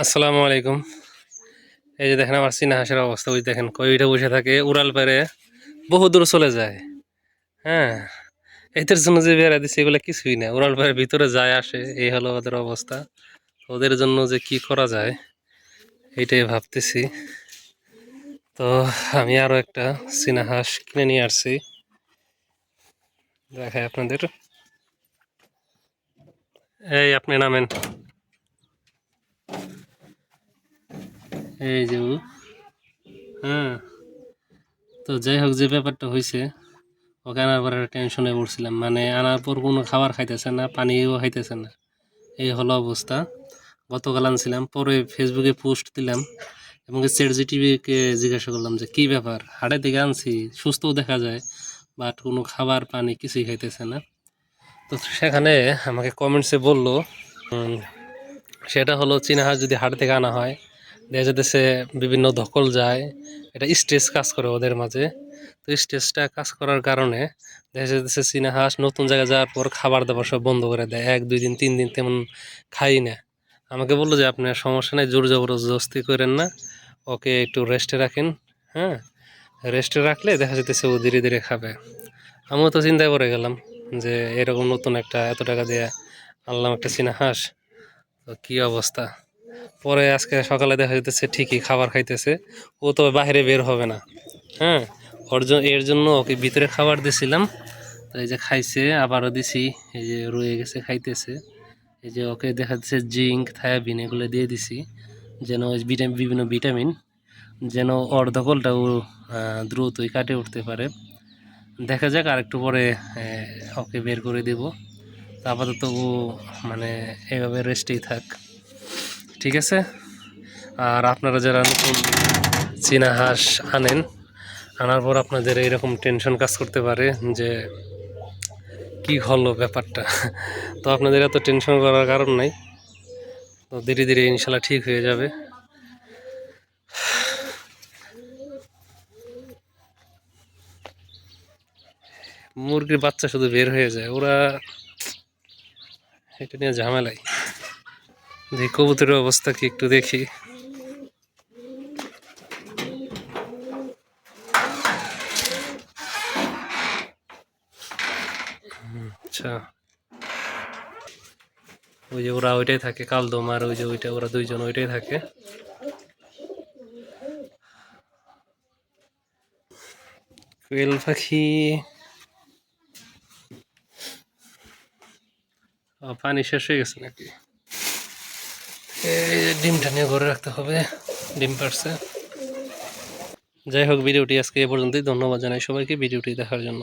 আসসালামু আলাইকুম। এই যে দেখেন আমার চীনা হাঁসের অবস্থা, ওই দেখেন কইটা বসে থাকে, উড়াল পেরে বহু দূর চলে যায়। হ্যাঁ, এদের জন্য যে বেড়া দিচ্ছে এগুলো কিছুই না, উড়াল পেরে ভিতরে যায় আসে, এই হলো ওদের অবস্থা। ওদের জন্য যে কি করা যায় এইটাই ভাবতেছি। তো আমি আরো একটা চীনা হাঁস কিনে নিয়ে আসছি, দেখাই আপনাদের। এই আপনি নামেন, এই যে হ্যাঁ। তো যাই হোক, যে ব্যাপারটা হয়েছে, ওকে আনার পর একটা টেনশনে পড়ছিলাম, মানে আনার পর কোনো খাবার খাইতেছে না, পানিও খাইতেছে না, এই হলো অবস্থা। গতকাল আনছিলাম, পরে ফেসবুকে পোস্ট দিলাম এবং চ্যাট জিটিভিকে জিজ্ঞাসা করলাম যে কী ব্যাপার, হাটে থেকে আনছি, সুস্থও দেখা যায়, বাট কোনো খাবার পানি কিছুই খাইতেছে না। তো সেখানে আমাকে কমেন্টসে বলল, সেটা হলো চীনা হাঁস যদি হাট থেকে আনা হয়, দেখা যেতেছে বিভিন্ন ধকল যায়, এটা স্ট্রেস কাজ করে ওদের মাঝে। তো স্ট্রেসটা কাজ করার কারণে দেখা যাচ্ছে চীনা হাঁস নতুন জায়গায় যাওয়ার পর খাবার দাবার সব বন্ধ করে দেয়, 1 2 দিন 3 দিন তেমন খাই না। আমাকে বললো যে আপনার সমস্যা নেই, জোর জবরদস্তি করেন না, ওকে একটু রেস্টে রাখেন। হ্যাঁ, রেস্টে রাখলে দেখা যেতেছে ও ধীরে ধীরে খাবে। আমিও তো চিন্তায় পড়ে গেলাম যে এরকম নতুন একটা এত টাকা দিয়ে আনলাম একটা চীনা হাঁস, তো কী অবস্থা। পরে আজকে সকালে দেখা যেতেছে ঠিকই খাবার খাইতেছে, ও তো বাইরে বের হবে না। হ্যাঁ, এর জন্য ওকে ভিতরে খাবার দিছিলাম, তো এই যে খাইছে, আবারও দিছি, এই যে রয়ে গেছে খাইতেছে। এই যে ওকে দেখা যাচ্ছে জিঙ্ক থায়াবিন এগুলো দিয়ে দিছি, যেন ওই বিভিন্ন ভিটামিন যেন ওর ধকলটা ও দ্রুতই কাটে উঠতে পারে। দেখা যাক আর একটু পরে ওকে বের করে দেব। তা আপাতত ও মানে এভাবে রেস্টেই থাক, ঠিক আছে। আর আপনারা যারা নতুন চীনা হাঁস আনেন, আনার পর আপনাদের এইরকম টেনশন কাজ করতে পারে যে কি হলো ব্যাপারটা, তো আপনাদের এত টেনশন করার কারণ নাই, তো ধীরে ধীরে ইনশাল্লাহ ঠিক হয়ে যাবে। মুরগির বাচ্চা শুধু বের হয়ে যায়, ওরা এটা নিয়ে ঝামেলাই। যে কবুতরের অবস্থা কি একটু দেখি। আচ্ছা, ওই যে ওরা ওইটাই থাকে, কালদম আর ওই যে ওইটা, ওরা দুইজন ওইটাই থাকে। কোয়েল পাখি পানি শেষ হয়ে গেছে নাকি? এই ডিমটা নিয়ে ঘরে রাখতে হবে, ডিম পারছে। যাই হোক, ভিডিওটি আজকে এ পর্যন্তই। ধন্যবাদ জানাই সবাইকে ভিডিওটি দেখার জন্য।